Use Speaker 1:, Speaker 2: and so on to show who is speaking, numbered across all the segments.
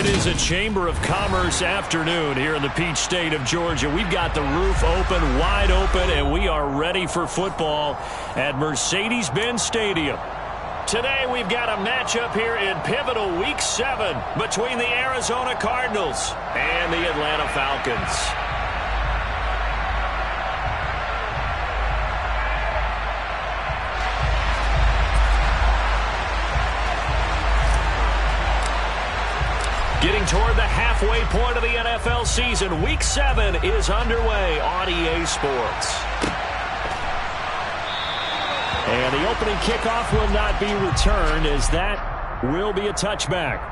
Speaker 1: It is a Chamber of Commerce afternoon here in the Peach State of Georgia. We've got the roof open, wide open, and we are ready for football at Mercedes-Benz Stadium. Today we've got a matchup here in pivotal Week 7 between the Arizona Cardinals and the Atlanta Falcons. Getting toward the halfway point of the NFL season, Week 7 is underway on EA Sports. And the opening kickoff will not be returned, as that will be a touchback.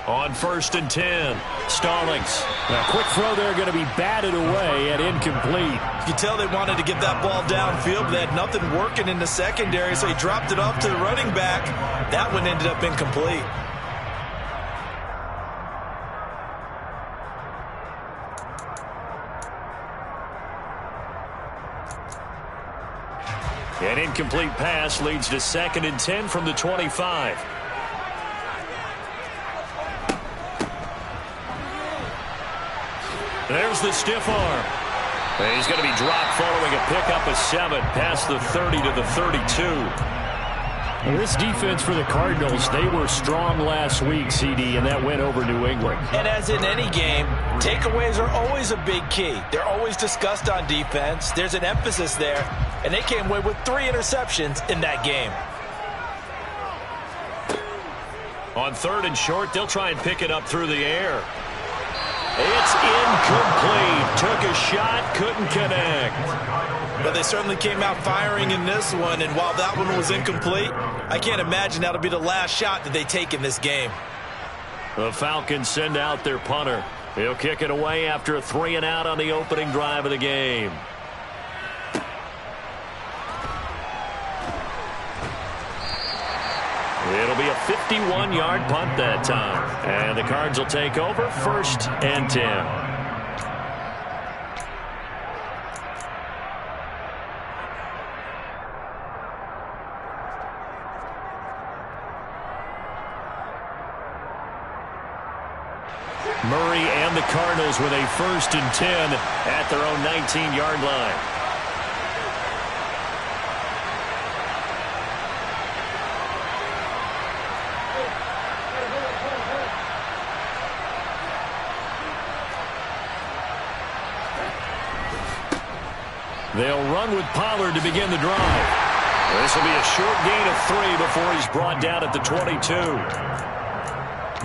Speaker 1: On 1st and 10, Stallings. A quick throw there going to be batted away and incomplete.
Speaker 2: You can tell they wanted to get that ball downfield, but they had nothing working in the secondary, so he dropped it off to the running back. That one ended up incomplete.
Speaker 1: An incomplete pass leads to 2nd and 10 from the 25. There's the stiff arm. He's going to be dropped following a pickup of 7 past the 30 to the 32. And this defense for the Cardinals, they were strong last week, CD, and that went over New England.
Speaker 2: And as in any game, takeaways are always a big key. They're always discussed on defense. There's an emphasis there, and they came away with 3 interceptions in that game.
Speaker 1: On 3rd and short, they'll try and pick it up through the air. It's incomplete. Took a shot, couldn't connect.
Speaker 2: But they certainly came out firing in this one, and while that one was incomplete, I can't imagine that'll be the last shot that they take in this game.
Speaker 1: The Falcons send out their punter. He'll kick it away after a 3-and-out on the opening drive of the game. It'll be a 51-yard punt that time. And the Cards will take over 1st and 10. Murray and the Cardinals with a 1st and 10 at their own 19-yard line. They'll run with Pollard to begin the drive. This will be a short gain of 3 before he's brought down at the 22.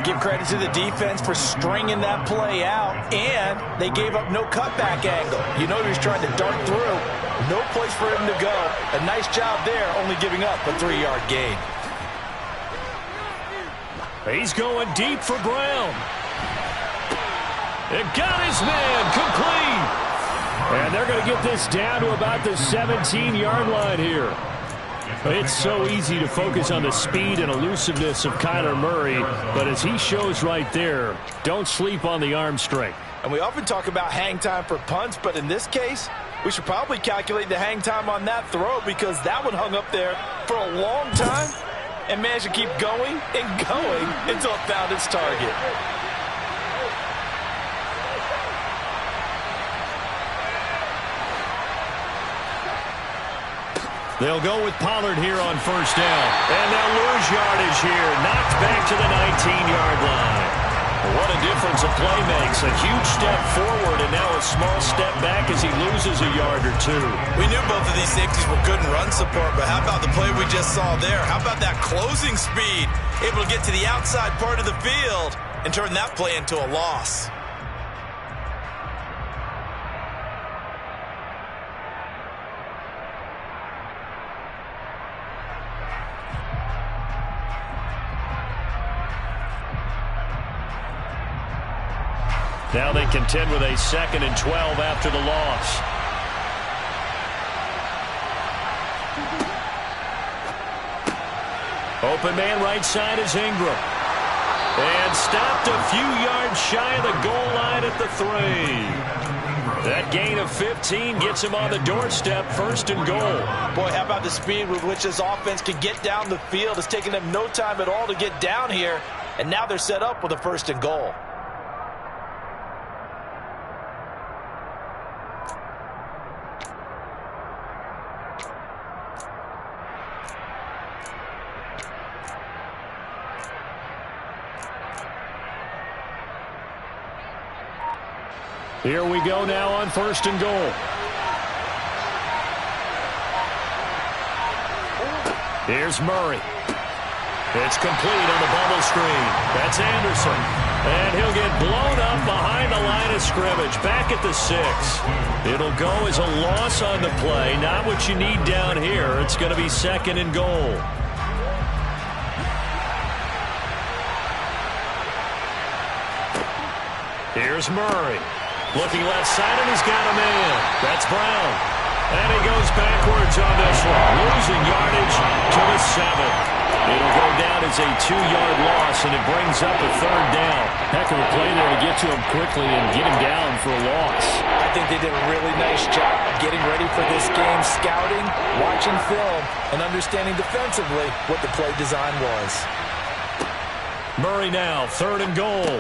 Speaker 2: Give credit to the defense for stringing that play out, and they gave up no cutback angle. You know he was trying to dart through. No place for him to go. A nice job there, only giving up a 3-yard gain.
Speaker 1: He's going deep for Brown. It got his man complete. And they're going to get this down to about the 17-yard line here. It's so easy to focus on the speed and elusiveness of Kyler Murray, but as he shows right there, don't sleep on the arm strength.
Speaker 2: And we often talk about hang time for punts, but in this case, we should probably calculate the hang time on that throw, because that one hung up there for a long time and managed to keep going and going until it found its target.
Speaker 1: They'll go with Pollard here on 1st down. And they'll lose yardage here. Knocked back to the 19-yard line. What a difference a play makes. A huge step forward and now a small step back as he loses a yard or 2.
Speaker 2: We knew both of these safeties were good in run support, but how about the play we just saw there? How about that closing speed? Able to get to the outside part of the field and turn that play into a loss.
Speaker 1: Now they contend with a 2nd and 12 after the loss. Open man right side is Ingram. And stopped a few yards shy of the goal line at the 3. That gain of 15 gets him on the doorstep, 1st and goal.
Speaker 2: Boy, how about the speed with which this offense can get down the field? It's taken them no time at all to get down here. And now they're set up with a 1st and goal.
Speaker 1: Here we go now on 1st and goal. Here's Murray. It's complete on the bubble screen. That's Anderson. And he'll get blown up behind the line of scrimmage. Back at the 6. It'll go as a loss on the play. Not what you need down here. It's going to be 2nd and goal. Here's Murray. Looking left side, and he's got a man. That's Brown. And he goes backwards on this one. Losing yardage to the 7. It'll go down as a 2-yard loss, and it brings up a 3rd down.
Speaker 3: Heck of a play there to get to him quickly and get him down for a loss.
Speaker 2: I think they did a really nice job getting ready for this game, scouting, watching film, and understanding defensively what the play design was.
Speaker 1: Murray now, 3rd and goal.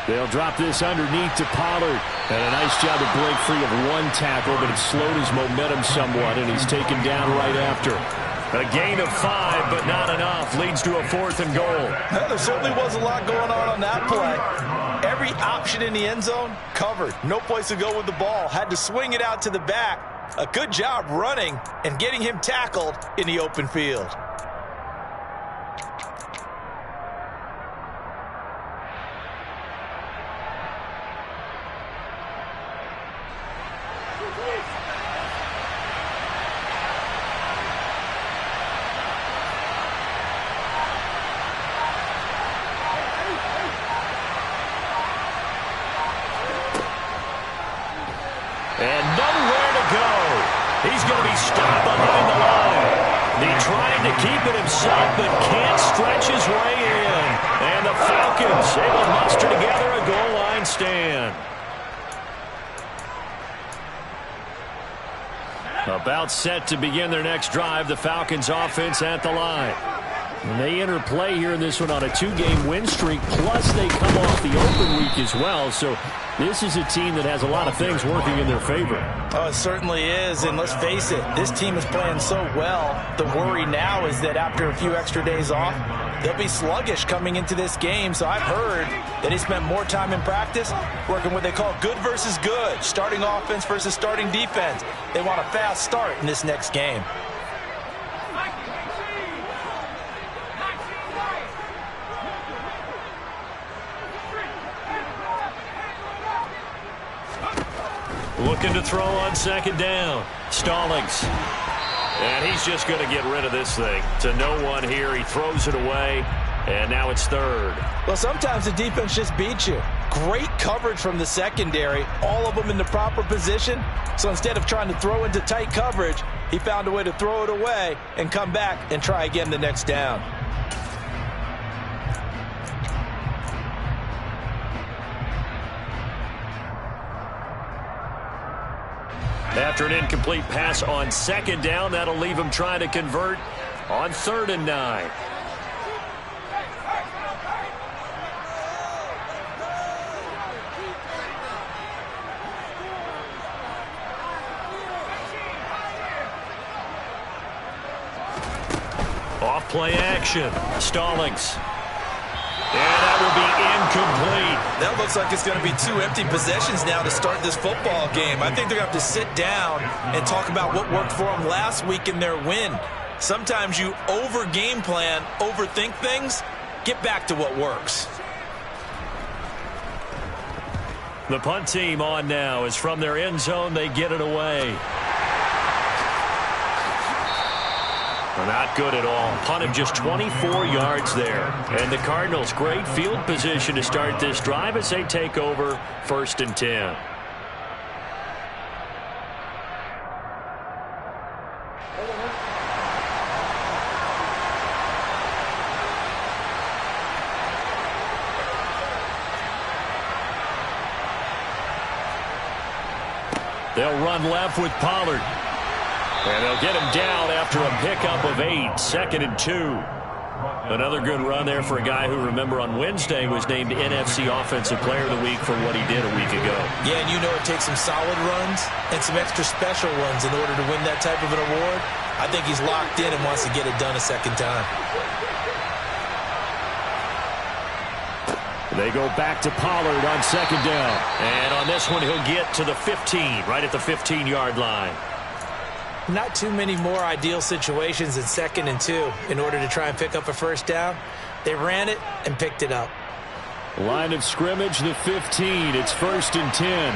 Speaker 3: They'll drop this underneath to Pollard. And a nice job to break free of 1 tackle, but it slowed his momentum somewhat, and he's taken down right after.
Speaker 1: A gain of 5, but not enough. Leads to a 4th and goal.
Speaker 2: There certainly was a lot going on that play. Every option in the end zone covered. No place to go with the ball. Had to swing it out to the back. A good job running and getting him tackled in the open field.
Speaker 1: And nowhere to go. He's going to be stopped behind the line. He tried to keep it himself, but can't stretch his way in. And the Falcons able to muster together a goal line stand. About set to begin their next drive, the Falcons offense at the line. And they enter play here in this one on a 2-game win streak, plus they come off the open week as well. So this is a team that has a lot of things working in their favor.
Speaker 2: Oh, it certainly is, and let's face it, this team is playing so well. The worry now is that after a few extra days off, they'll be sluggish coming into this game. So I've heard that he spent more time in practice working what they call good versus good, starting offense versus starting defense. They want a fast start in this next game.
Speaker 1: Looking to throw on 2nd down. Stallings. And he's just going to get rid of this thing. To no one here. He throws it away. And now it's 3rd.
Speaker 2: Well, sometimes the defense just beats you. Great coverage from the secondary. All of them in the proper position. So instead of trying to throw into tight coverage, he found a way to throw it away and come back and try again the next down.
Speaker 1: After an incomplete pass on 2nd down, that'll leave him trying to convert on 3rd and 9. Off play action. Stallings. And that will be incomplete.
Speaker 2: That looks like it's going to be 2 empty possessions now to start this football game. I think they're going to have to sit down and talk about what worked for them last week in their win. Sometimes you over-game plan, overthink things, get back to what works.
Speaker 1: The punt team on now is from their end zone. They get it away. Not good at all. Punted just 24 yards there. And the Cardinals, great field position to start this drive as they take over 1st and 10. They'll run left with Pollard. And they'll get him down after a pickup of 8, 2nd and 2. Another good run there for a guy who, remember, on Wednesday was named NFC Offensive Player of the Week for what he did a week ago.
Speaker 2: Yeah, and you know it takes some solid runs and some extra special runs in order to win that type of an award. I think he's locked in and wants to get it done a second time.
Speaker 3: They go back to Pollard on 2nd down.
Speaker 1: And on this one, he'll get to the 15, right at the 15-yard line.
Speaker 2: Not too many more ideal situations than 2nd and 2 in order to try and pick up a 1st down. They ran it and picked it up.
Speaker 3: Line of scrimmage, the 15. It's 1st and 10.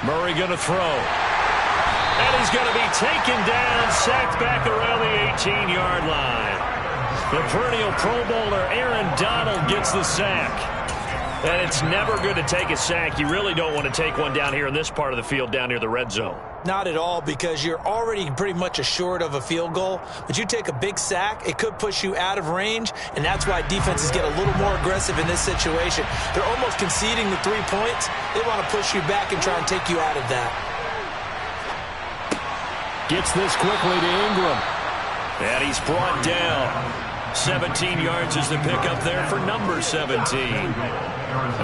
Speaker 1: Murray going to throw. And he's going to be taken down, sacked back around the 18-yard line. The perennial Pro Bowler Aaron Donald gets the sack. And it's never good to take a sack. You really don't want to take one down here in this part of the field down near the red zone.
Speaker 2: Not at all, because you're already pretty much assured of a field goal. But you take a big sack, it could push you out of range, and that's why defenses get a little more aggressive in this situation. They're almost conceding the 3 points. They want to push you back and try and take you out of that.
Speaker 3: Gets this quickly to Ingram.
Speaker 1: And he's brought down. 17 yards is the pickup there for number 17.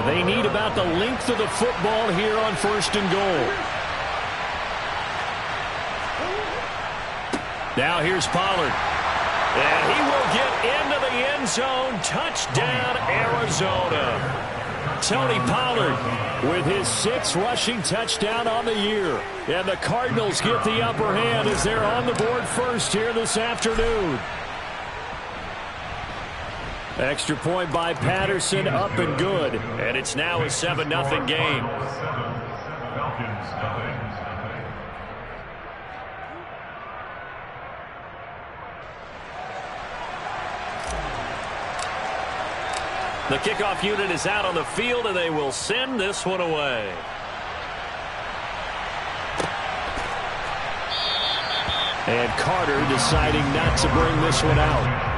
Speaker 3: They need about the length of the football here on 1st and goal.
Speaker 1: Now here's Pollard. And he will get into the end zone. Touchdown, Arizona.
Speaker 3: Tony Pollard with his 6th rushing touchdown on the year. And the Cardinals get the upper hand as they're on the board first here this afternoon. Extra point by Patterson, up and good.
Speaker 1: And it's now a 7-0 game. The kickoff unit is out on the field, and they will send this one away.
Speaker 3: And Carter deciding not to bring this one out.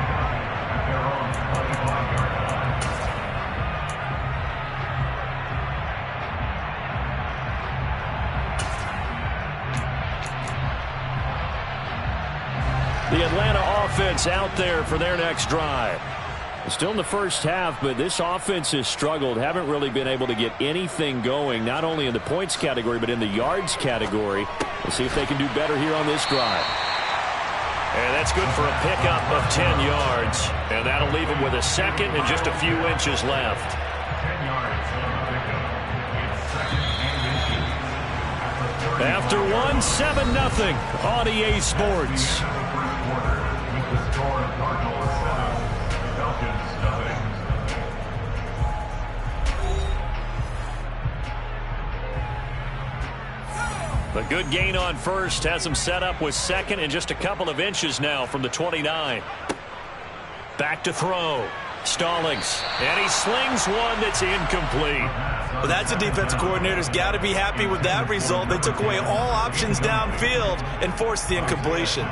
Speaker 1: The Atlanta offense out there for their next drive.
Speaker 3: Still in the first half, but this offense has struggled. Haven't really been able to get anything going, not only in the points category, but in the yards category. We'll see if they can do better here on this drive.
Speaker 1: And that's good for a pickup of 10 yards. And that'll leave them with a 2nd and just a few inches left.
Speaker 4: 10 yards on the pickup.
Speaker 1: After one, 7-0 on EA Sports. A good gain on first has him set up with 2nd and just a couple of inches now from the 29. Back to throw. Stallings. And he slings one that's incomplete.
Speaker 2: Well, that's a defensive coordinator's got to be happy with that result. They took away all options downfield and forced the incompletion.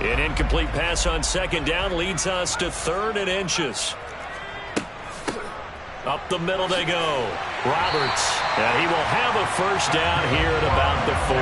Speaker 1: An incomplete pass on 2nd down leads us to 3rd and inches. Up the middle they go. Roberts. And he will have a 1st down here at about the 40.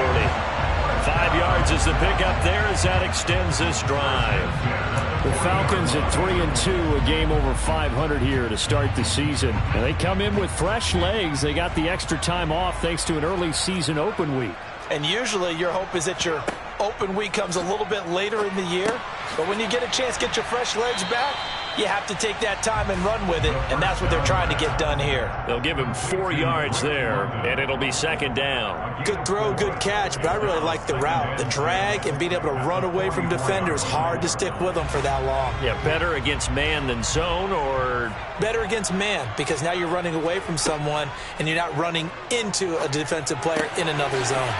Speaker 1: 5 yards is the pickup there as that extends this drive.
Speaker 3: The Falcons at 3-2, a game over 500 here to start the season. And they come in with fresh legs. They got the extra time off thanks to an early season open week.
Speaker 2: And usually your hope is that your open week comes a little bit later in the year. But when you get a chance to get your fresh legs back, You have to take that time and run with it, and that's what they're trying to get done here.
Speaker 1: They'll give him 4 yards there, and it'll be second down.
Speaker 2: Good throw, good catch, but I really like the route. The drag and being able to run away from defenders, hard to stick with them for that long.
Speaker 1: Yeah, better against man than zone, or?
Speaker 2: Better against man, because now you're running away from someone, and you're not running into a defensive player in another zone.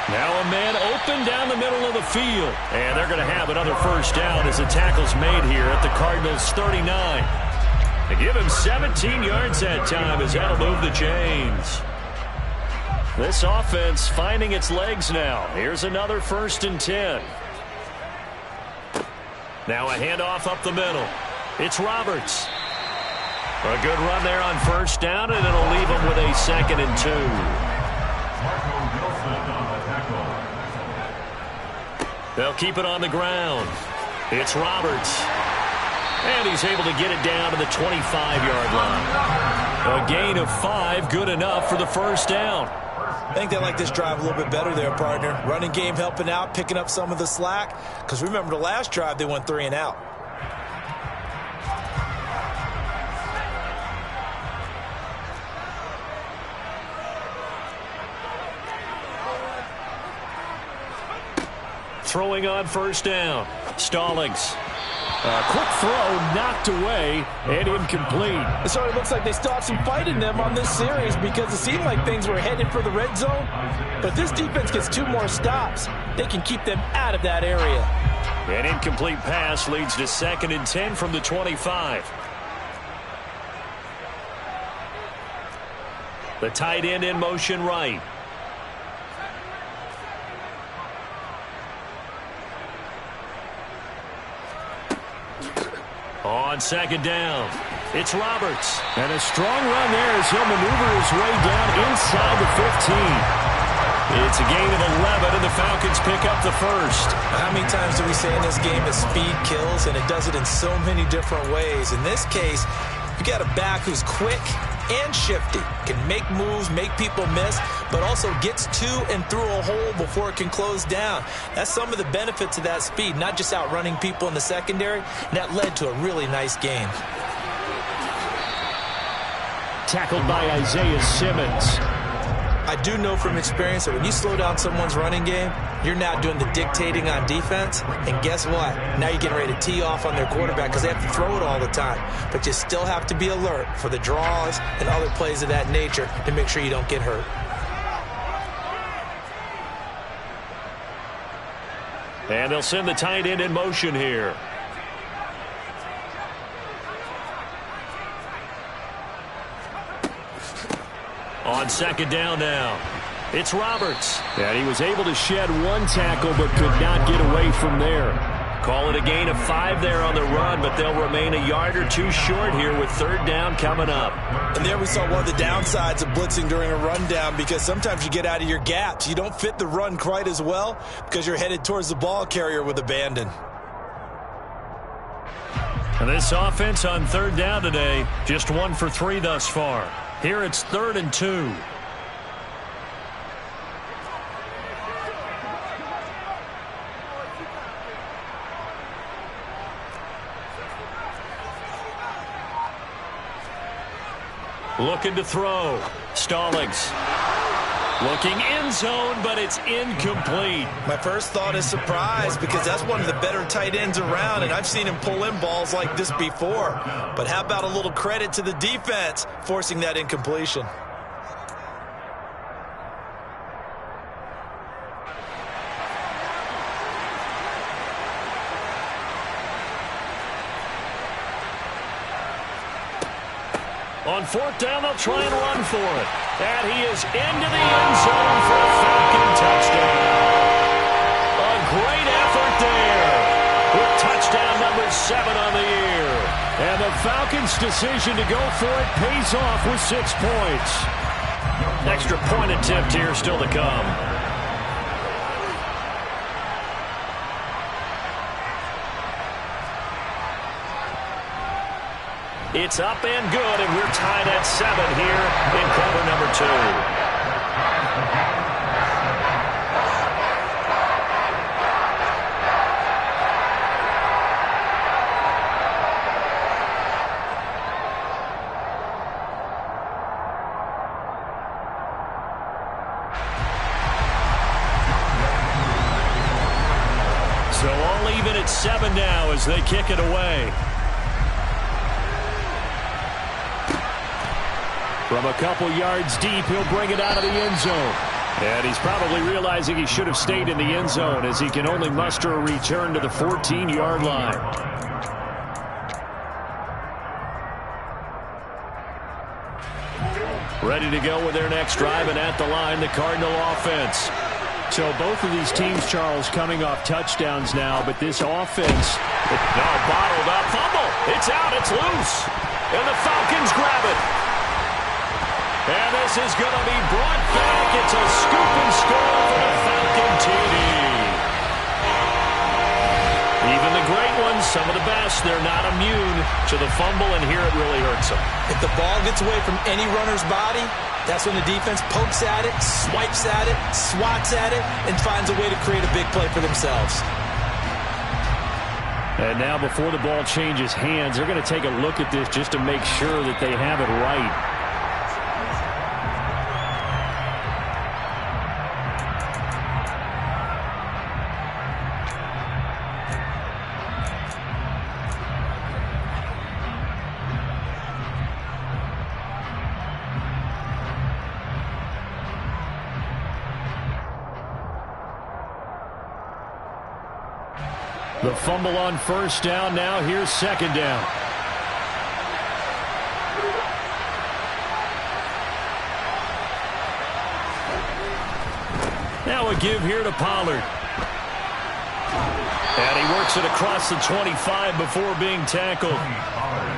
Speaker 1: Now a man open down the middle of the field. And they're going to have another first down as the tackle's made here at the Cardinals' 39. They give him 17 yards that time as that'll move the chains. This offense finding its legs now. Here's another 1st and 10. Now a handoff up the middle. It's Roberts. A good run there on first down, and it'll leave him with a 2nd and 2. They'll keep it on the ground. It's Roberts. And he's able to get it down to the 25-yard line. A gain of 5, good enough for the first down.
Speaker 2: I think they like this drive a little bit better there, partner. Running game helping out, picking up some of the slack. Because remember the last drive, they went 3 and out.
Speaker 1: Throwing on first down. Stallings. A quick throw knocked away and incomplete.
Speaker 2: It sort of looks like they still have some fight in them on this series because it seemed like things were headed for the red zone. But if this defense gets 2 more stops, they can keep them out of that area.
Speaker 1: An incomplete pass leads to 2nd and 10 from the 25. The tight end in motion right. On 2nd down, it's Roberts.
Speaker 3: And a strong run there as he'll maneuver his way down inside the 15.
Speaker 1: It's a gain of 11, and the Falcons pick up the first.
Speaker 2: How many times do we say in this game that speed kills, and it does it in so many different ways? In this case, you got a back who's quick and shifty, can make moves, make people miss, but also gets to and through a hole before it can close down. That's some of the benefits of that speed, not just outrunning people in the secondary. And that led to a really nice game.
Speaker 3: Tackled by Isaiah Simmons.
Speaker 2: I do know from experience that when you slow down someone's running game, you're now doing the dictating on defense. And guess what? Now you're getting ready to tee off on their quarterback because they have to throw it all the time. But you still have to be alert for the draws and other plays of that nature to make sure you don't get hurt.
Speaker 1: And they'll send the tight end in motion here. On 2nd down now, it's Roberts.
Speaker 3: And he was able to shed 1 tackle but could not get away from there.
Speaker 1: Call it a gain of 5 there on the run, but they'll remain a yard or 2 short here with 3rd down coming up.
Speaker 2: And there we saw one of the downsides of blitzing during a rundown because sometimes you get out of your gaps. You don't fit the run quite as well because you're headed towards the ball carrier with abandon.
Speaker 1: And this offense on 3rd down today, just 1 for 3 thus far. Here it's 3rd and 2. Looking to throw. Stallings. Looking end zone, but it's incomplete.
Speaker 2: My first thought is surprise because that's one of the better tight ends around, and I've seen him pull in balls like this before. But how about a little credit to the defense forcing that incompletion?
Speaker 1: On 4th down, they'll try and run for it. And he is into the end zone for a Falcon touchdown. A great effort there with touchdown number 7 on the year.
Speaker 3: And the Falcons' decision to go for it pays off with 6 points.
Speaker 1: Extra point attempt here still to come. It's up and good, and we're tied at 7 here in quarter number 2. So all even at 7 now as they kick it away. From a couple yards deep, he'll bring it out of the end zone. And he's probably realizing he should have stayed in the end zone as he can only muster a return to the 14-yard line. Ready to go with their next drive, and at the line, the Cardinal offense. So both of these teams, Charles, coming off touchdowns now, but this offense, bottled up, fumble. It's out, it's loose. And the Falcons grab it. And this is going to be brought back. It's a scoop and score for the Falcon TD. Even the great ones, some of the best, they're not immune to the fumble, and here it really hurts them.
Speaker 2: If the ball gets away from any runner's body, that's when the defense pokes at it, swipes at it, swats at it, and finds a way to create a big play for themselves.
Speaker 3: And now before the ball changes hands, they're going to take a look at this just to make sure that they have it right. The fumble on first down. Now here's second down. Now a give here to Pollard. And he works it across the 25 before being tackled.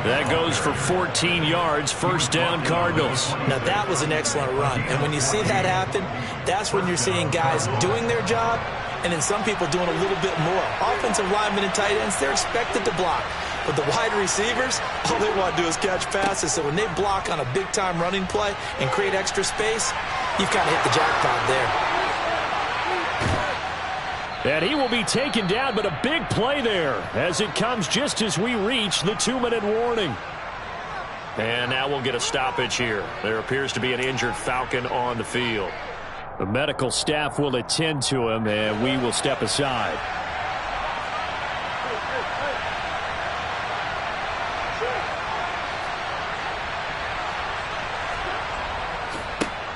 Speaker 3: That goes for 14 yards. First down, Cardinals.
Speaker 2: Now that was an excellent run. And when you see that happen, that's when you're seeing guys doing their job, and then some people doing a little bit more. Offensive linemen and tight ends, they're expected to block. But the wide receivers, all they want to do is catch passes. So when they block on a big-time running play and create extra space, you've kind of hit the jackpot there.
Speaker 3: And he will be taken down, but a big play there as it comes just as we reach the 2-minute warning.
Speaker 1: And now we'll get a stoppage here. There appears to be an injured Falcon on the field.
Speaker 3: The medical staff will attend to him, and we will step aside.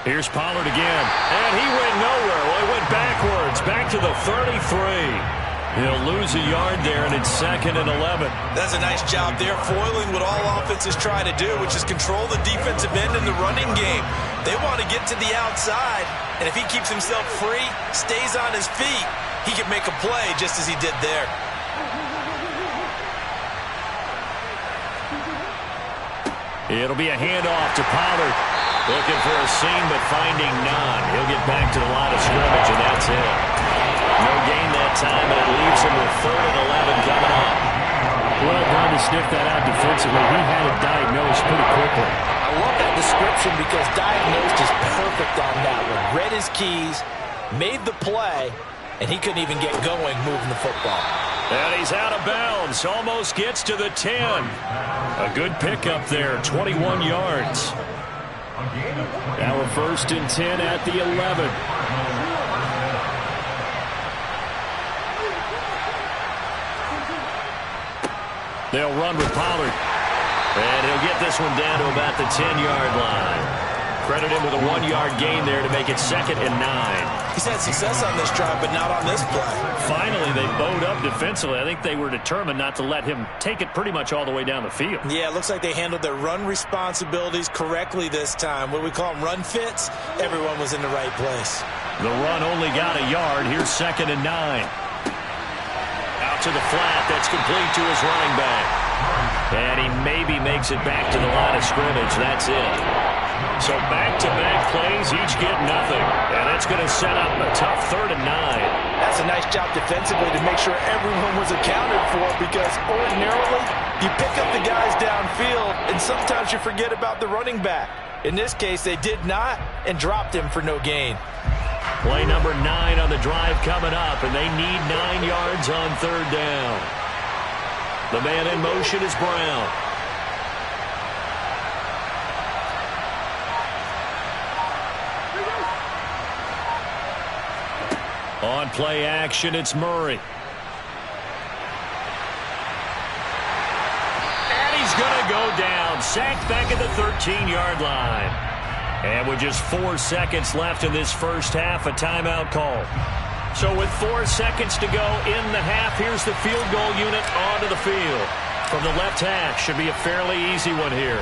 Speaker 1: Here's Pollard again. And he went nowhere. Well, he went backwards, back to the 33. He'll lose a yard there, and it's 2nd and 11.
Speaker 2: That's a nice job there, foiling what all offenses try to do, which is control the defensive end in the running game. They want to get to the outside, and if he keeps himself free, stays on his feet, he can make a play just as he did there.
Speaker 1: It'll be a handoff to Pollard. Looking for a seam, but finding none. He'll get back to the line of scrimmage, and that's it. No gain that time, and it leaves him with 3rd and 11 coming up.
Speaker 3: Well done to sniff that out defensively. He had it diagnosed pretty quickly.
Speaker 2: I love that description because diagnosed is perfect on that one. Read his keys, made the play, and he couldn't even get going moving the football.
Speaker 1: And he's out of bounds. Almost gets to the 10. A good pickup there, 21 yards.
Speaker 3: Now we're 1st and 10 at the 11.
Speaker 1: They'll run with Pollard. And he'll get this one down to about the 10-yard line. Credit him with a 1-yard gain there to make it 2nd and 9.
Speaker 2: He's had success on this drive, but not on this play.
Speaker 1: Finally, they bowed up defensively. I think they were determined not to let him take it pretty much all the way down the field.
Speaker 2: Yeah, it looks like they handled their run responsibilities correctly this time. What we call them run fits, everyone was in the right place.
Speaker 1: The run only got a yard. Here's 2nd and 9. Out to the flat. That's complete to his running back. And he maybe makes it back to the line of scrimmage. That's it. So back-to-back plays, each get nothing. And that's going to set up a tough 3rd and 9.
Speaker 2: That's a nice job defensively to make sure everyone was accounted for, because ordinarily you pick up the guys downfield and sometimes you forget about the running back. In this case, they did not and dropped him for no gain.
Speaker 1: Play number 9 on the drive coming up, and they need 9 yards on 3rd down. The man in motion is Brown. On play action, it's Murray. down, sacked back at the 13-yard line. And with just 4 seconds left in this first half, a timeout call. So with 4 seconds to go in the half, here's the field goal unit onto the field. From the left hash, should be a fairly easy one here.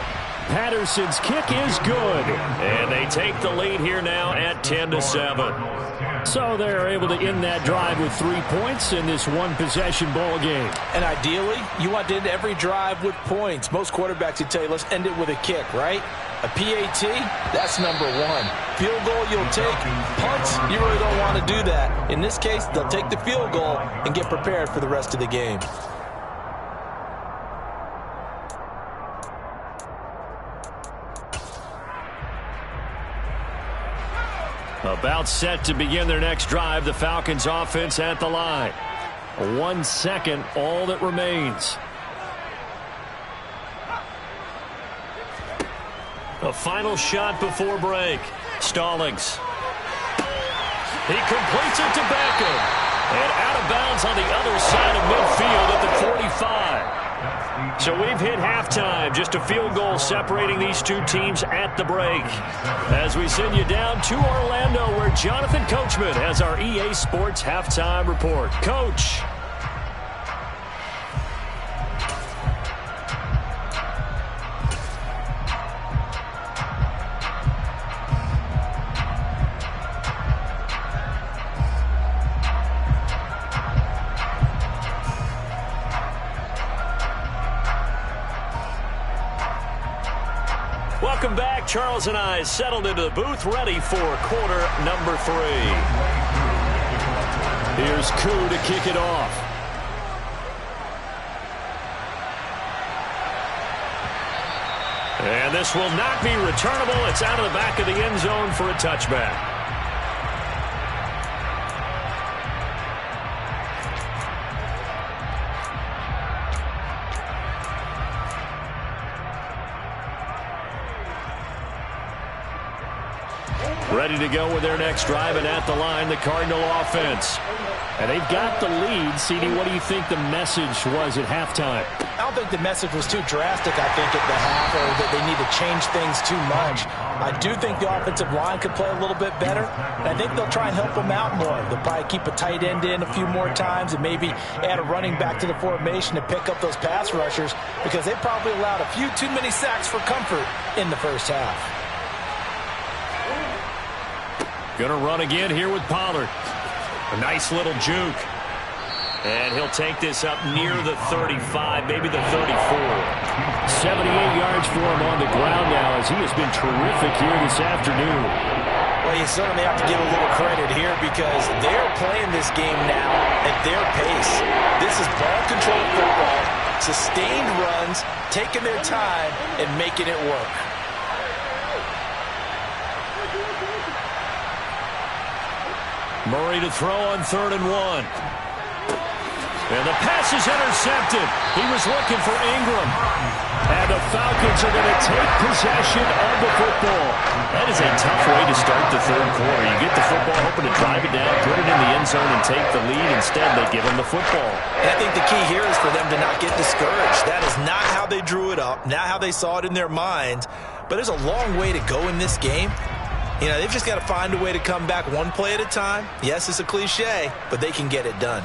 Speaker 3: Patterson's kick is good.
Speaker 1: And they take the lead here now at 10-7.
Speaker 3: So they're able to end that drive with 3 points in this one-possession ball game.
Speaker 2: And ideally, you want to end every drive with points. Most quarterbacks would tell you, let's end it with a kick, right? A PAT, that's number one. Field goal, you'll take. Punts, you really don't want to do that. In this case, they'll take the field goal and get prepared for the rest of the game.
Speaker 1: About set to begin their next drive, the Falcons offense at the line. 1 second, all that remains. A final shot before break. Stallings. He completes it to Beckham. And out of bounds on the other side of midfield at the 45. So we've hit halftime. Just a field goal separating these two teams at the break. As we send you down to Orlando, where Jonathan Coachman has our EA Sports halftime report. Coach. Welcome back. Charles and I settled into the booth, ready for quarter number 3.
Speaker 3: Here's Koo to kick it off.
Speaker 1: And this will not be returnable. It's out of the back of the end zone for a touchback. Ready to go with their next drive, and at the line, the Cardinal offense.
Speaker 3: And they've got the lead. CD, what do you think the message was at halftime?
Speaker 2: I don't think the message was too drastic, I think, at the half, or that they need to change things too much. I do think the offensive line could play a little bit better, and I think they'll try and help them out more. They'll probably keep a tight end in a few more times and maybe add a running back to the formation to pick up those pass rushers, because they probably allowed a few too many sacks for comfort in the first half.
Speaker 1: Going to run again here with Pollard. A nice little juke. And he'll take this up near the 35, maybe the 34.
Speaker 3: 78 yards for him on the ground now, as he has been terrific here this afternoon.
Speaker 2: Well, you certainly have to give a little credit here, because they're playing this game now at their pace. This is ball control football, sustained runs, taking their time and making it work.
Speaker 1: Murray to throw on 3rd and 1. And the pass is intercepted. He was looking for Ingram. And the Falcons are going to take possession of the football. That is a tough way to start the third quarter. You get the football, hoping to drive it down, put it in the end zone, and take the lead. Instead, they give them the football.
Speaker 2: And I think the key here is for them to not get discouraged. That is not how they drew it up, not how they saw it in their minds. But there's a long way to go in this game. You know, they've just got to find a way to come back one play at a time. Yes, it's a cliche, but they can get it done.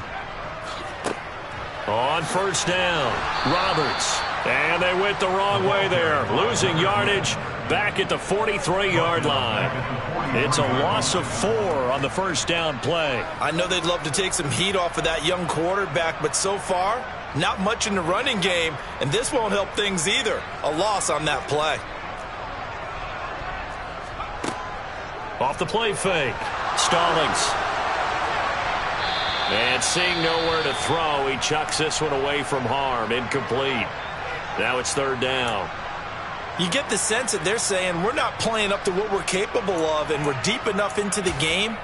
Speaker 1: On 1st down, Roberts. And they went the wrong way there. Losing yardage back at the 43-yard line. It's a loss of 4 on the 1st down play.
Speaker 2: I know they'd love to take some heat off of that young quarterback, but so far, not much in the running game, and this won't help things either. A loss on that play.
Speaker 1: Off the play fake. Stallings. And seeing nowhere to throw, he chucks this one away from harm. Incomplete. Now it's 3rd down.
Speaker 2: You get the sense that they're saying we're not playing up to what we're capable of, and we're deep enough into the game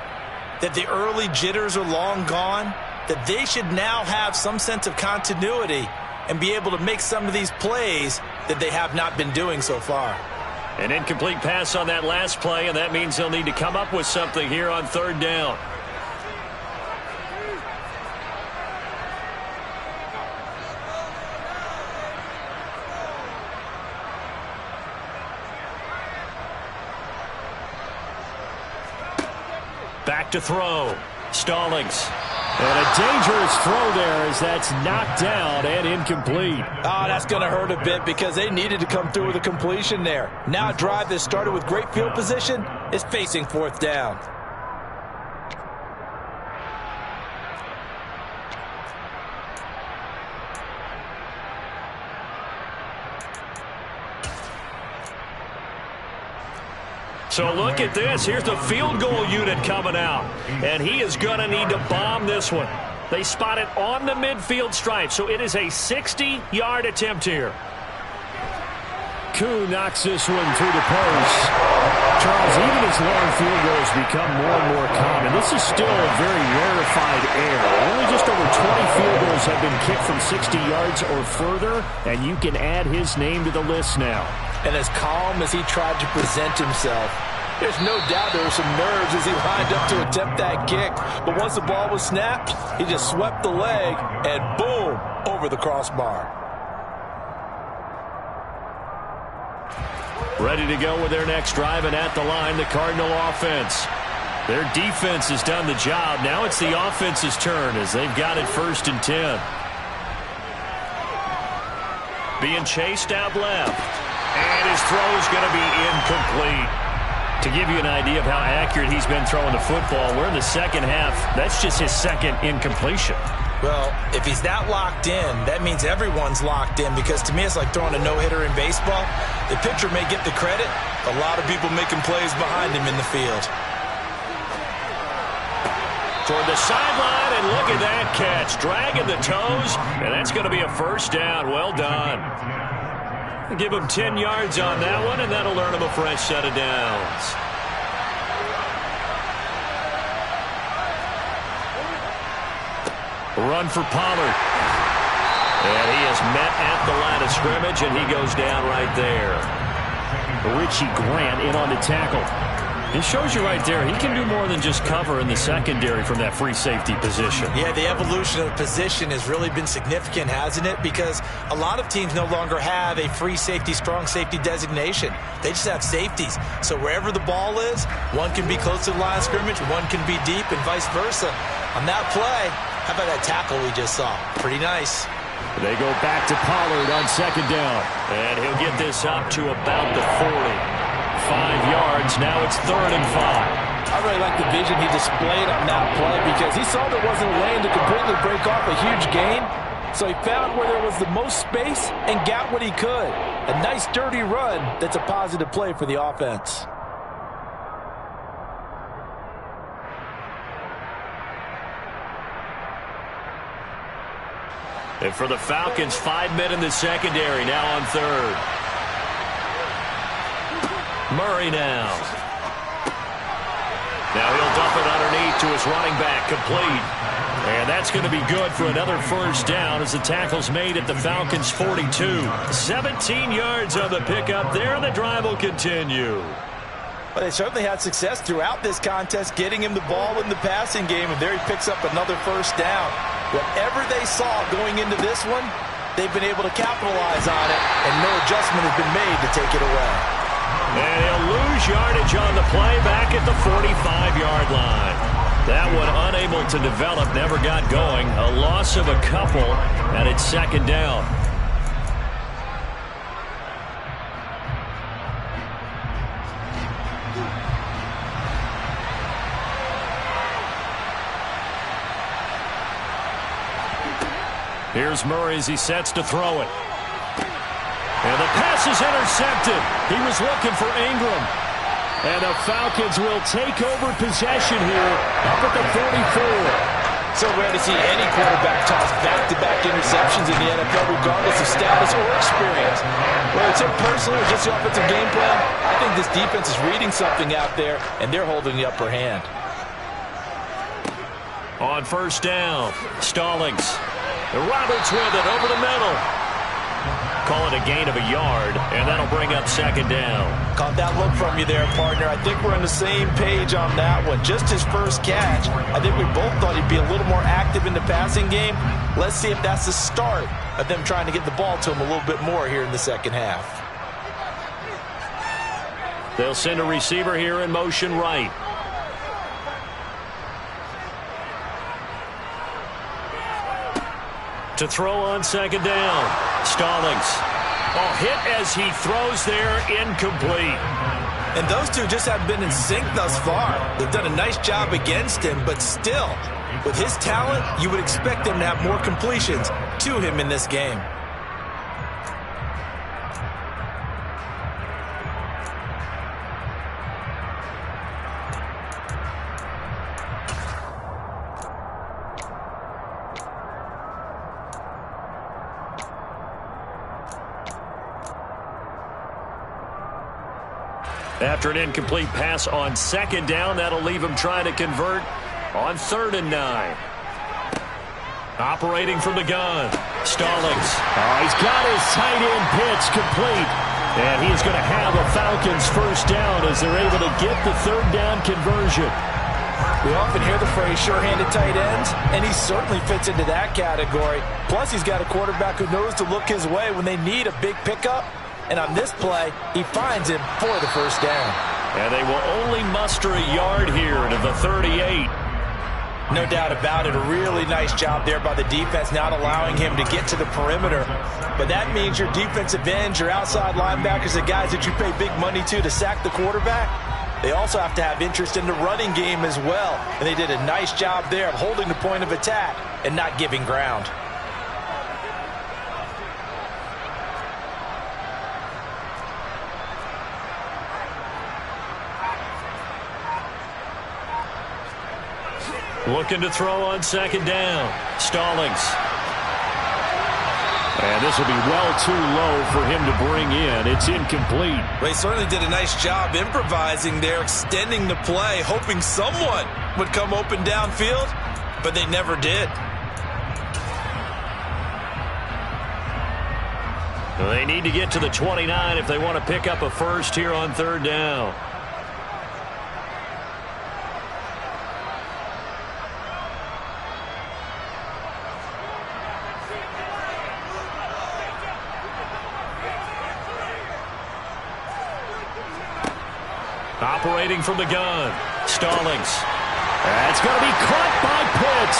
Speaker 2: that the early jitters are long gone, that they should now have some sense of continuity and be able to make some of these plays that they have not been doing so far.
Speaker 1: An incomplete pass on that last play, and that means they'll need to come up with something here on 3rd down. Back to throw. Stallings. And a dangerous throw there as that's knocked down and incomplete.
Speaker 2: Oh, that's going to hurt a bit because they needed to come through with a completion there. Now a drive that started with great field position is facing fourth down.
Speaker 1: So look at this. Here's the field goal unit coming out. And he is going to need to bomb this one. They spot it on the midfield stripe, so it is a 60-yard attempt here.
Speaker 3: Koo knocks this one through the post. Charles, even as long field goals become more and more common, this is still a very rarefied error. Only just over 20 field goals have been kicked from 60 yards or further, and you can add his name to the list now.
Speaker 2: And as calm as he tried to present himself, there's no doubt there were some nerves as he lined up to attempt that kick. But once the ball was snapped, he just swept the leg and boom, over the crossbar.
Speaker 1: Ready to go with their next drive, and at the line, the Cardinal offense. Their defense has done the job. Now it's the offense's turn as they've got it 1st and 10. Being chased out left. And his throw is going to be incomplete. To give you an idea of how accurate he's been throwing the football, we're in the second half. That's just his second incompletion.
Speaker 2: Well, if he's that locked in, that means everyone's locked in, because to me it's like throwing a no-hitter in baseball. The pitcher may get the credit. A lot of people making plays behind him in the field.
Speaker 1: Toward the sideline, and look at that catch. Dragging the toes, and that's going to be a 1st down. Well done. Give him 10 yards on that one, and that'll earn him a fresh set of downs. Run for Pollard. And he is met at the line of scrimmage, and he goes down right there.
Speaker 3: Richie Grant in on the tackle.
Speaker 1: It shows you right there, he can do more than just cover in the secondary from that free safety position.
Speaker 2: Yeah, the evolution of the position has really been significant, hasn't it? Because a lot of teams no longer have a free safety, strong safety designation. They just have safeties. So wherever the ball is, one can be close to the line of scrimmage, one can be deep, and vice versa. On that play, how about that tackle we just saw? Pretty nice.
Speaker 3: They go back to Pollard on 2nd down.
Speaker 1: And he'll get this up to about the 40. 5 yards. Now it's 3rd and 5.
Speaker 2: I really like the vision he displayed on that play, because he saw there wasn't a lane to completely break off a huge gain. So he found where there was the most space and got what he could. A nice dirty run that's a positive play for the offense.
Speaker 1: And for the Falcons, 5 men in the secondary, now on 3rd. Murray now. Now he'll dump it underneath to his running back, complete. And that's going to be good for another 1st down as the tackle's made at the Falcons' 42. 17 yards on the pickup there, and the drive will continue.
Speaker 2: Well, they certainly had success throughout this contest, getting him the ball in the passing game, and there he picks up another 1st down. Whatever they saw going into this one, they've been able to capitalize on it, and no adjustment has been made to take it away.
Speaker 1: And he'll lose yardage on the play back at the 45-yard line. That one unable to develop, never got going. A loss of a couple, and it's 2nd down. Here's Murray as he sets to throw it. And the pass is intercepted. He was looking for Ingram.
Speaker 3: And the Falcons will take over possession here up at the 44.
Speaker 2: So rare to see any quarterback toss back-to-back interceptions in the NFL, regardless of status or experience. Whether it's him personally or just the offensive game plan, I think this defense is reading something out there, and they're holding the upper hand.
Speaker 1: On 1st down, Stallings. And Roberts with it over the middle. Call it a gain of a yard, and that'll bring up 2nd down.
Speaker 2: Caught that look from you there, partner. I think we're on the same page on that one. Just his first catch. I think we both thought he'd be a little more active in the passing game. Let's see if that's the start of them trying to get the ball to him a little bit more here in the second half.
Speaker 1: They'll send a receiver here in motion right. To throw on second down. Stallings. Oh, hit as he throws there, incomplete.
Speaker 2: And those two just haven't been in sync thus far. They've done a nice job against him, but still, with his talent, you would expect him to have more completions to him in this game.
Speaker 1: After an incomplete pass on second down, that'll leave him trying to convert on 3rd and 9. Operating from the gun, Stallings.
Speaker 3: Oh, he's got his tight end pitch complete. And he's going to have a Falcons first down as they're able to get the 3rd down conversion.
Speaker 2: We often hear the phrase sure-handed tight ends, and he certainly fits into that category. Plus, he's got a quarterback who knows to look his way when they need a big pickup. And on this play, he finds him for the first down.
Speaker 1: And they will only muster a yard here to the 38.
Speaker 2: No doubt about it. A really nice job there by the defense, not allowing him to get to the perimeter. But that means your defensive ends, your outside linebackers, the guys that you pay big money to sack the quarterback, they also have to have interest in the running game as well. And they did a nice job there of holding the point of attack and not giving ground.
Speaker 1: Looking to throw on second down. Stallings. And this will be well too low for him to bring in. It's incomplete.
Speaker 2: They certainly did a nice job improvising there, extending the play, hoping someone would come open downfield, but they never did.
Speaker 1: They need to get to the 29 if they want to pick up a first here on 3rd down. Operating from the gun, Stallings.
Speaker 3: That's going to be caught by Pitts.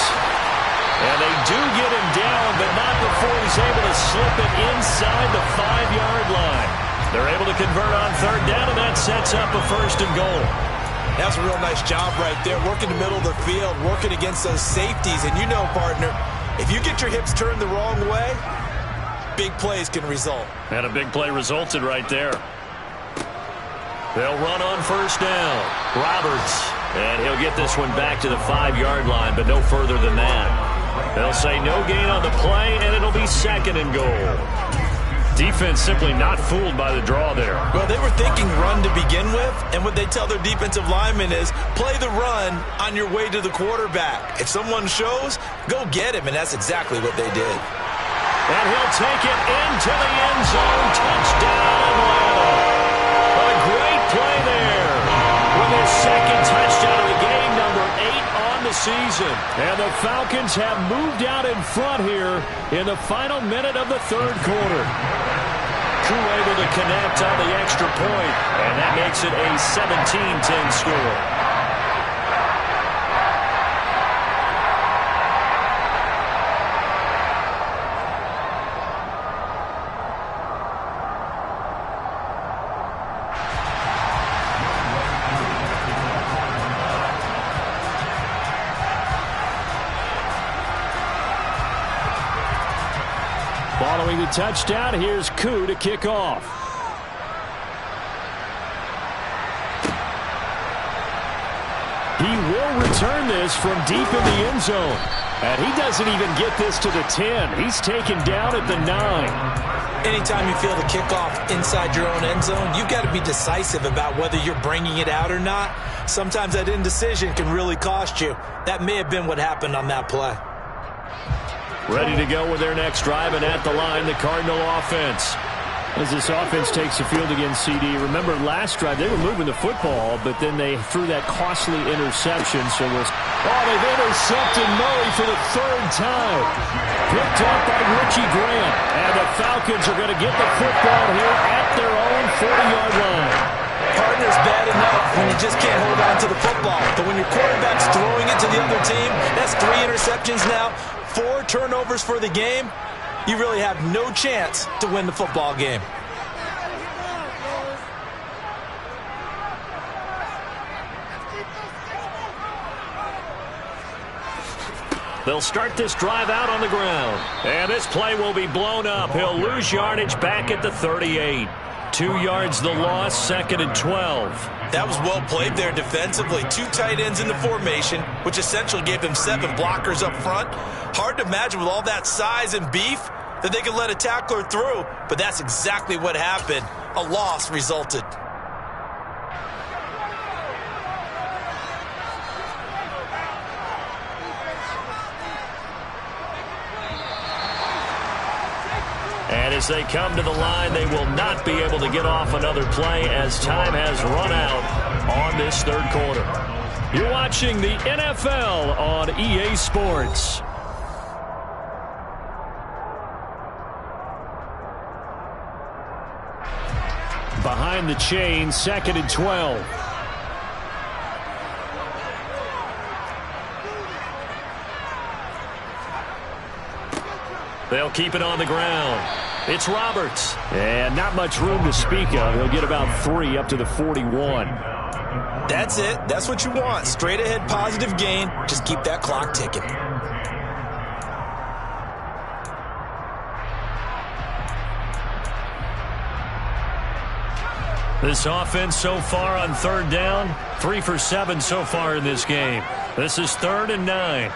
Speaker 1: And they do get him down, but not before he's able to slip it inside the 5-yard line. They're able to convert on 3rd down, and that sets up a 1st and goal.
Speaker 2: That's a real nice job right there, working the middle of the field, working against those safeties. And you know, partner, if you get your hips turned the wrong way, big plays can result.
Speaker 1: And a big play resulted right there. They'll run on 1st down. Roberts. And he'll get this one back to the 5-yard line, but no further than that. They'll say no gain on the play, and it'll be 2nd and goal. Defense simply not fooled by the draw there.
Speaker 2: Well, they were thinking run to begin with, and what they tell their defensive linemen is play the run on your way to the quarterback. If someone shows, go get him, and that's exactly what they did.
Speaker 1: And he'll take it into the end zone. Touchdown, Atlanta. A great play there with his 2nd touchdown of the game, number 8 on the season.
Speaker 3: And the Falcons have moved out in front here in the final minute of the 3rd quarter.
Speaker 1: Crew able to connect on the extra point, and that makes it a 17-10 score.
Speaker 3: Following the touchdown, here's Koo to kick off. He will return this from deep in the end zone. And he doesn't even get this to the 10. He's taken down at the 9.
Speaker 2: Anytime you feel the kickoff inside your own end zone, you've got to be decisive about whether you're bringing it out or not. Sometimes that indecision can really cost you. That may have been what happened on that play.
Speaker 3: Ready to go with their next drive, and at the line, the Cardinal offense. As this offense takes the field against CD. Remember, last drive, they were moving the football, but then they threw that costly interception. So they've intercepted Murray for the 3rd time. Picked up by Richie Grant. And the Falcons are going to get the football here at their own 40-yard line.
Speaker 2: partner's bad enough when you just can't hold on to the football. But when your quarterback's throwing it to the other team, that's 3 interceptions now, 4 turnovers for the game. You really have no chance to win the football game.
Speaker 1: They'll start this drive out on the ground. And this play will be blown up. He'll lose yardage back at the 38. 2 yards the loss, 2nd and 12.
Speaker 2: That was well played there defensively. 2 tight ends in the formation, which essentially gave them 7 blockers up front. Hard to imagine with all that size and beef that they could let a tackler through, but that's exactly what happened. A loss resulted.
Speaker 1: And as they come to the line, they will not be able to get off another play as time has run out on this 3rd quarter. You're watching the NFL on EA Sports. Behind the chain, 2nd and 12. They'll keep it on the ground. It's Roberts. And not much room to speak of. He'll get about 3 up to the 41.
Speaker 2: That's it. That's what you want. Straight ahead positive gain. Just keep that clock ticking.
Speaker 1: This offense so far on 3rd down, 3 for 7 so far in this game. This is 3rd and 9.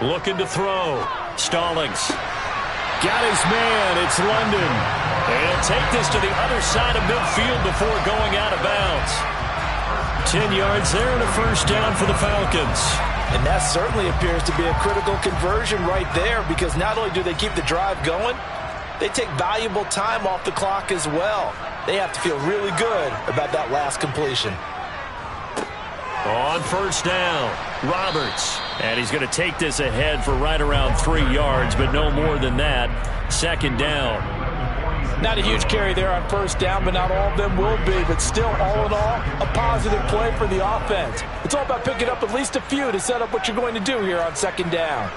Speaker 1: Looking to throw. Stallings. Got his man. It's London. And take this to the other side of midfield before going out of bounds. 10 yards there and a 1st down for the Falcons.
Speaker 2: And that certainly appears to be a critical conversion right there, because not only do they keep the drive going, they take valuable time off the clock as well. They have to feel really good about that last completion.
Speaker 1: On 1st down, Roberts. And he's going to take this ahead for right around 3 yards, but no more than that. 2nd down.
Speaker 2: Not a huge carry there on 1st down, but not all of them will be. But still, all in all, a positive play for the offense. It's all about picking up at least a few to set up what you're going to do here on 2nd down.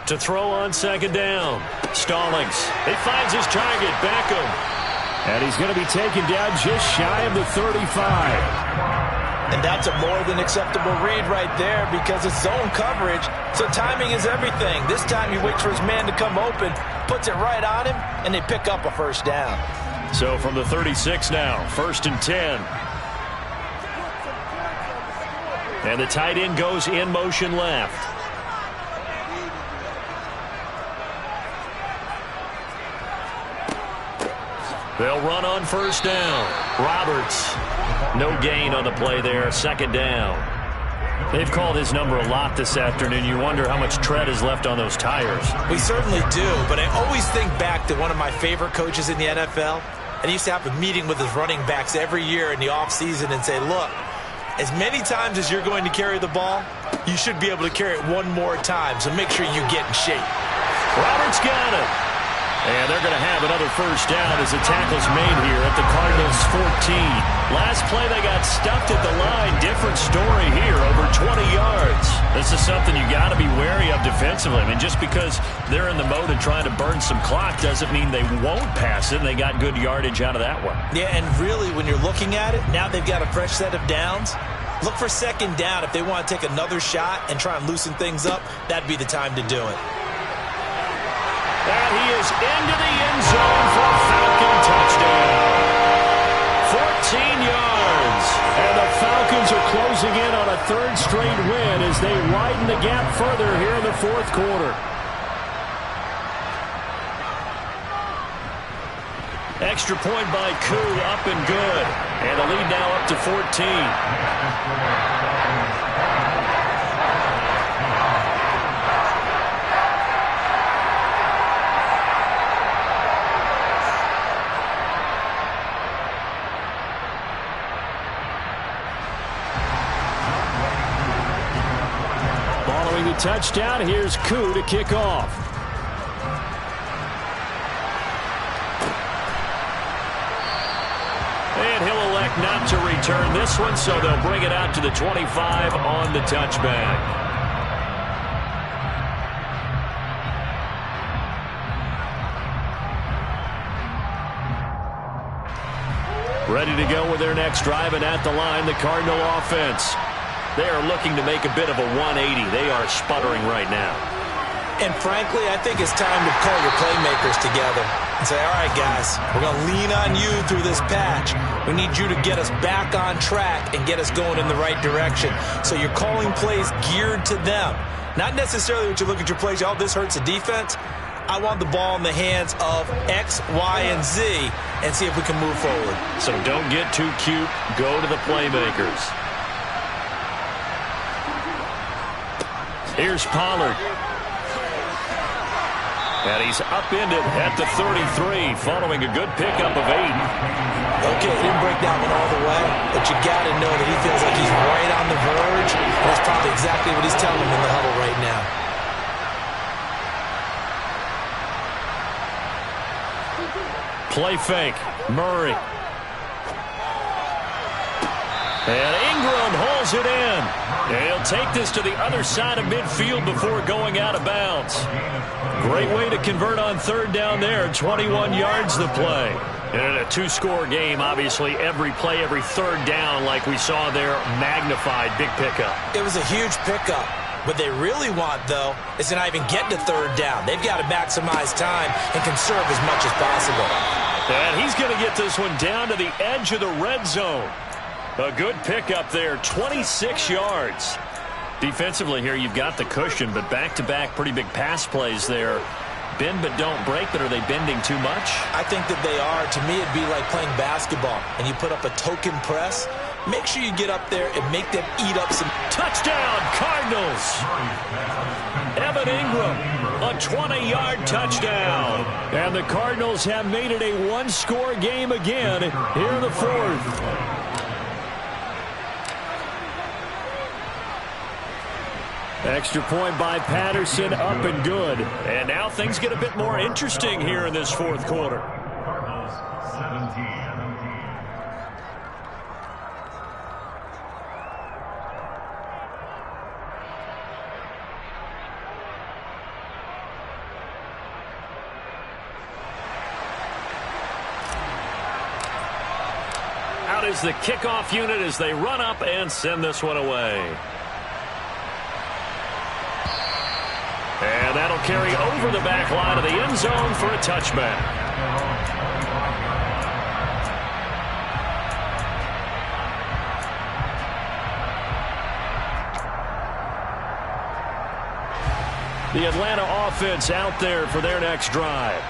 Speaker 1: To throw on 2nd down. Stallings. He finds his target. Beckham. And he's going to be taken down just shy of the 35.
Speaker 2: And that's a more than acceptable read right there, because it's zone coverage, so timing is everything. This time he waits for his man to come open, puts it right on him, and they pick up a 1st down.
Speaker 1: So from the 36 now, 1st and 10. And the tight end goes in motion left. They'll run on 1st down. Roberts. No gain on the play there. 2nd down. They've called his number a lot this afternoon. You wonder how much tread is left on those tires.
Speaker 2: We certainly do, but I always think back to one of my favorite coaches in the NFL. And he used to have a meeting with his running backs every year in the offseason and say, look, as many times as you're going to carry the ball, you should be able to carry it one more time, so make sure you get in shape.
Speaker 1: Roberts got it. And they're going to have another 1st down as the tackle's made here at the Cardinals' 14. Last play, they got stuffed at the line. Different story here, over 20 yards. This is something you got to be wary of defensively. I mean, just because they're in the mode of trying to burn some clock doesn't mean they won't pass it. And they got good yardage out of that one.
Speaker 2: Yeah, and really, when you're looking at it, now they've got a fresh set of downs. Look for 2nd down. If they want to take another shot and try and loosen things up, that'd be the time to do it.
Speaker 1: And he is into the end zone for a Falcon touchdown. 14 yards. And the Falcons are closing in on a 3rd straight win as they widen the gap further here in the 4th quarter. Extra point by Koo, up and good. And the lead now up to 14. Following the touchdown, here's Koo to kick off. And he'll elect not to return this one, so they'll bring it out to the 25 on the touchback. Ready to go with their next drive, and at the line, the Cardinal offense. They are looking to make a bit of a 180. They are sputtering right now.
Speaker 2: And frankly, I think it's time to call your playmakers together and say, all right, guys, we're going to lean on you through this patch. We need you to get us back on track and get us going in the right direction. So you're calling plays geared to them. Not necessarily what you look at your plays, oh, this hurts the defense. I want the ball in the hands of X, Y, and Z and see if we can move forward.
Speaker 1: So don't get too cute. Go to the playmakers. Here's Pollard. And he's upended at the 33, following a good pickup of 8.
Speaker 2: Okay, he didn't break that one all the way, but you got to know that he feels like he's right on the verge, and that's probably exactly what he's telling him in the huddle right now.
Speaker 1: Play fake. Murray. And Ingram holds it in. And he'll take this to the other side of midfield before going out of bounds. Great way to convert on third down there. 21 yards the play. And in a two-score game, obviously, every play, every third down, like we saw there, magnified. Big pickup.
Speaker 2: It was a huge pickup. What they really want, though, is to not even get to third down. They've got to maximize time and conserve as much as possible.
Speaker 1: And he's going to get this one down to the edge of the red zone. A good pickup there, 26 yards. Defensively here, you've got the cushion, but back-to-back pretty big pass plays there. Bend but don't break, but are they bending too much?
Speaker 2: I think that they are. To me, it'd be like playing basketball, and you put up a token press. Make sure you get up there and make them eat up some.
Speaker 1: Touchdown, Cardinals! Evan Ingram, a 20-yard touchdown. And the Cardinals have made it a one-score game again here in the fourth. Extra point by Patterson, up and good. And now things get a bit more interesting here in this fourth quarter.
Speaker 4: Cardinals 17.
Speaker 1: Out is the kickoff unit as they run up and send this one away. And that'll carry over the back line of the end zone for a touchback. The Atlanta offense out there for their next drive.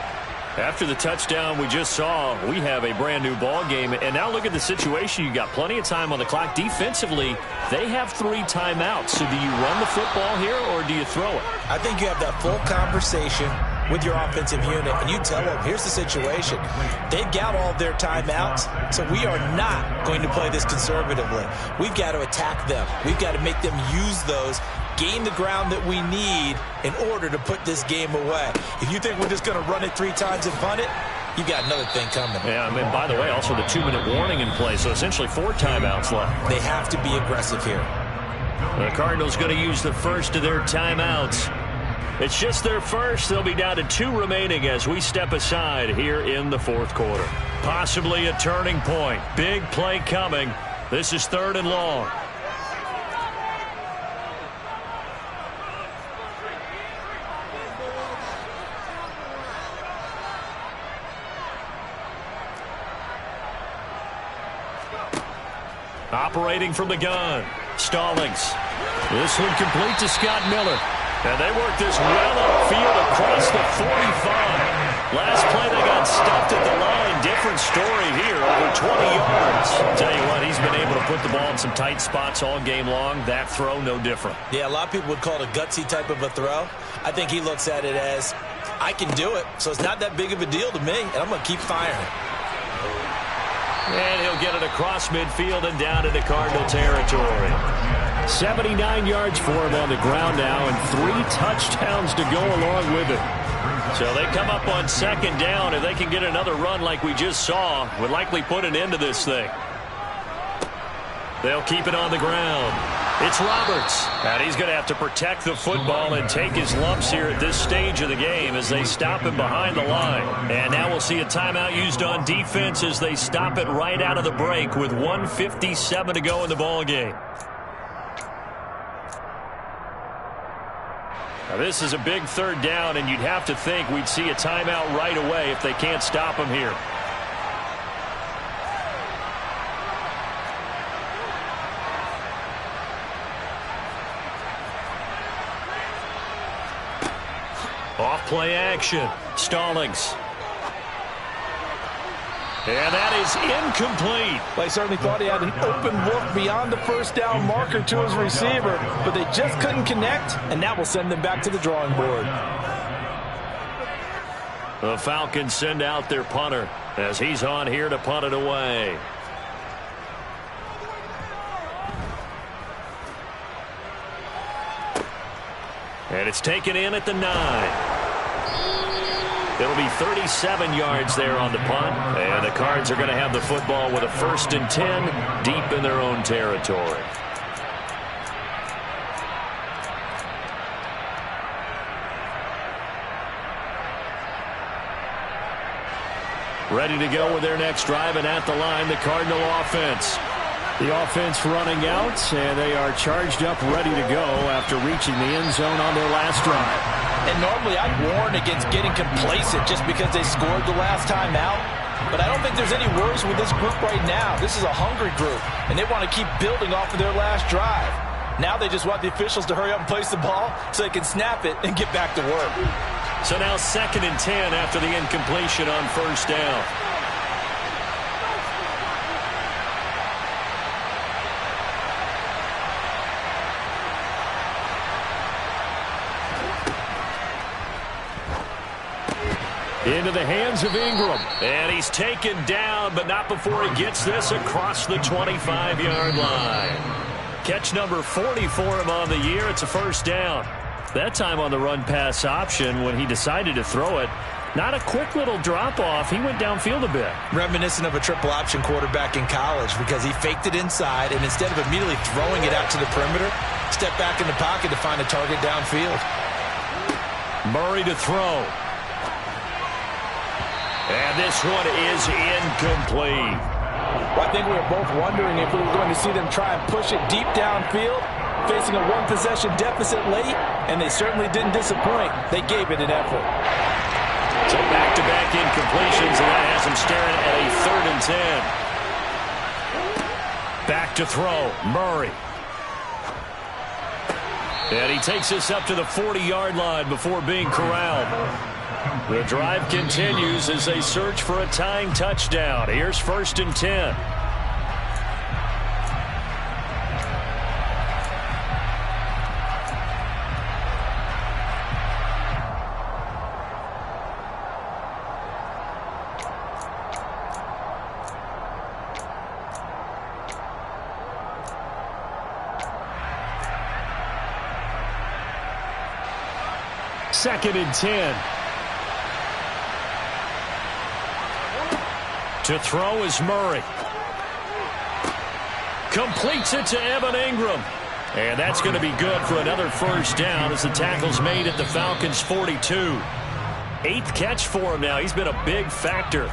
Speaker 1: After the touchdown we just saw, we have a brand new ball game. And now look at the situation. You got plenty of time on the clock. Defensively, they have 3 timeouts. So do you run the football here or do you throw it?
Speaker 2: I think you have that full conversation with your offensive unit, and you tell them, here's the situation. They've got all of their timeouts, so we are not going to play this conservatively. We've got to attack them. We've got to make them use those, gain the ground that we need in order to put this game away. If you think we're just going to run it 3 times and punt it, you've got another thing coming.
Speaker 1: Yeah, I mean, by the way, also the 2-minute warning in play, so essentially 4 timeouts left.
Speaker 2: They have to be aggressive here.
Speaker 1: The Cardinals going to use the first of their timeouts. It's just their first. They'll be down to 2 remaining as we step aside here in the fourth quarter. Possibly a turning point. Big play coming. This is 3rd and long. Operating from the gun. Stallings. This one complete to Scott Miller. And they work this well upfield across the 45. Last play they got stuffed at the line. Different story here, over 20 yards. Tell you what, he's been able to put the ball in some tight spots all game long. That throw, no different.
Speaker 2: Yeah, a lot of people would call it a gutsy type of a throw. I think he looks at it as, I can do it, so it's not that big of a deal to me, and I'm going to keep firing.
Speaker 1: And he'll get it across midfield and down into Cardinal territory.
Speaker 3: 79 yards for him on the ground now, and 3 touchdowns to go along with it.
Speaker 1: So they come up on second down. If they can get another run like we just saw, would likely put an end to this thing. They'll keep it on the ground. It's Roberts. And he's going to have to protect the football and take his lumps here at this stage of the game as they stop him behind the line. And now we'll see a timeout used on defense as they stop it right out of the break with 1:57 to go in the ball game. Now this is a big third down, and you'd have to think we'd see a timeout right away if they can't stop him here. Off play action. Stallings. And that is incomplete.
Speaker 2: They certainly thought he had an open look beyond the first down marker to his receiver, but they just couldn't connect, and that will send them back to the drawing board.
Speaker 1: The Falcons send out their punter as he's on here to punt it away. And it's taken in at the 9. It'll be 37 yards there on the punt. And the Cards are going to have the football with a 1st and 10 deep in their own territory. Ready to go with their next drive, and at the line, the Cardinal offense.
Speaker 3: The offense running out, and they are charged up, ready to go after reaching the end zone on their last drive.
Speaker 2: And normally I'd warn against getting complacent just because they scored the last time out. But I don't think there's any worries with this group right now. This is a hungry group, and they want to keep building off of their last drive. Now they just want the officials to hurry up and place the ball so they can snap it and get back to work.
Speaker 1: So now 2nd and 10 after the incompletion on 1st down. Into the hands of Ingram. And he's taken down, but not before he gets this across the 25-yard line. Catch number 40 for him on the year. It's a 1st down. That time on the run-pass option when he decided to throw it. Not a quick little drop-off. He went downfield a bit.
Speaker 2: Reminiscent of a triple option quarterback in college because he faked it inside, and instead of immediately throwing it out to the perimeter, stepped back in the pocket to find a target downfield.
Speaker 1: Murray to throw. And this one is incomplete.
Speaker 2: Well, I think we were both wondering if we were going to see them try and push it deep downfield, facing a one-possession deficit late, and they certainly didn't disappoint. They gave it an effort.
Speaker 1: So back-to-back incompletions, and that has them staring at a 3rd and 10. Back to throw, Murray. And he takes this up to the 40-yard line before being corralled. The drive continues as they search for a tying touchdown. Here's 1st and 10. Second and 10. To throw is Murray. Completes it to Evan Ingram. And that's going to be good for another 1st down as the tackle's made at the Falcons' 42. 8th catch for him now. He's been a big factor.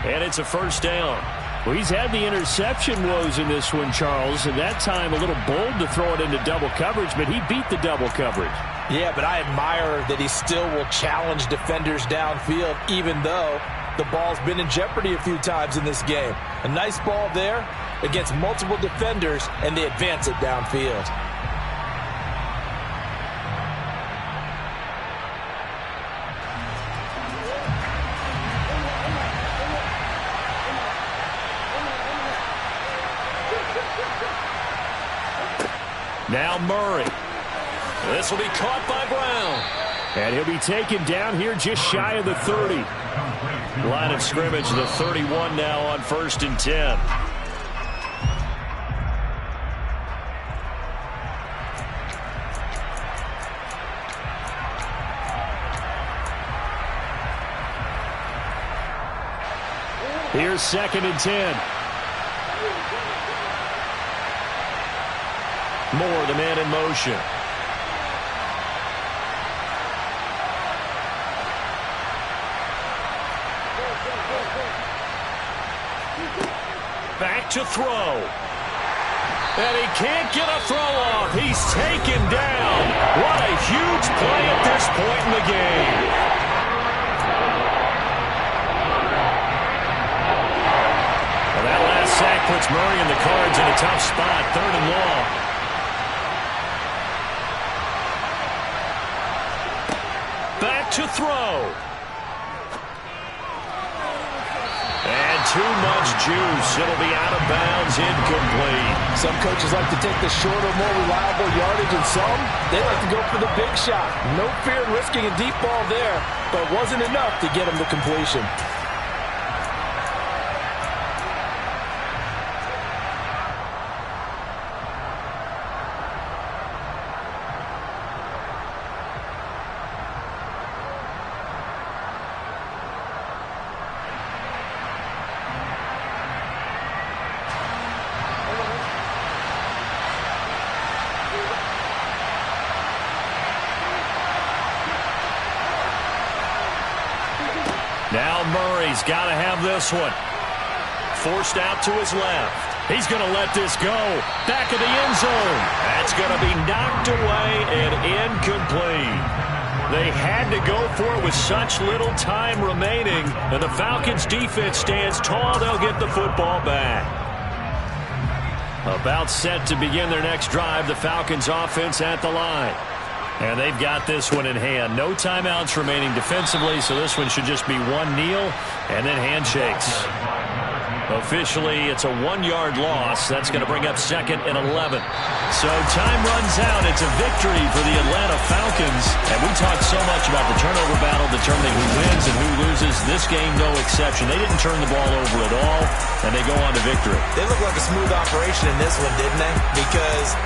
Speaker 1: And it's a 1st down.
Speaker 3: Well, he's had the interception woes in this one, Charles, and that time a little bold to throw it into double coverage, but he beat the double coverage.
Speaker 2: Yeah, but I admire that he still will challenge defenders downfield, even though the ball's been in jeopardy a few times in this game. A nice ball there against multiple defenders, and they advance it downfield.
Speaker 1: Now Murray. This will be caught by Brown.
Speaker 3: And he'll be taken down here just shy of the 30.
Speaker 1: Line of scrimmage, the 31 now on 1st and 10. Here's 2nd and 10. Moore, the man in motion. Back to throw. And he can't get a throw off. He's taken down. What a huge play at this point in the game. Well, that last sack puts Murray and the Cards in a tough spot. 3rd and long. Back to throw. And too much juice. It'll be out of bounds, incomplete.
Speaker 2: Some coaches like to take the shorter, more reliable yardage, and some, they like to go for the big shot. No fear in risking a deep ball there, but it wasn't enough to get him to completion.
Speaker 1: Now Murray's got to have this one. Forced out to his left. He's going to let this go. Back of the end zone. That's going to be knocked away and incomplete. They had to go for it with such little time remaining, and the Falcons' defense stands tall. They'll get the football back. About set to begin their next drive, the Falcons' offense at the line. And they've got this one in hand. No timeouts remaining defensively, so this one should just be one kneel and then handshakes. Officially, it's a 1-yard loss. That's going to bring up 2nd and 11. So time runs out. It's a victory for the Atlanta Falcons. And we talked so much about the turnover battle, determining who wins and who loses. This game, no exception. They didn't turn the ball over at all, and they go on to victory.
Speaker 2: They look like a smooth operation in this one, didn't they? Because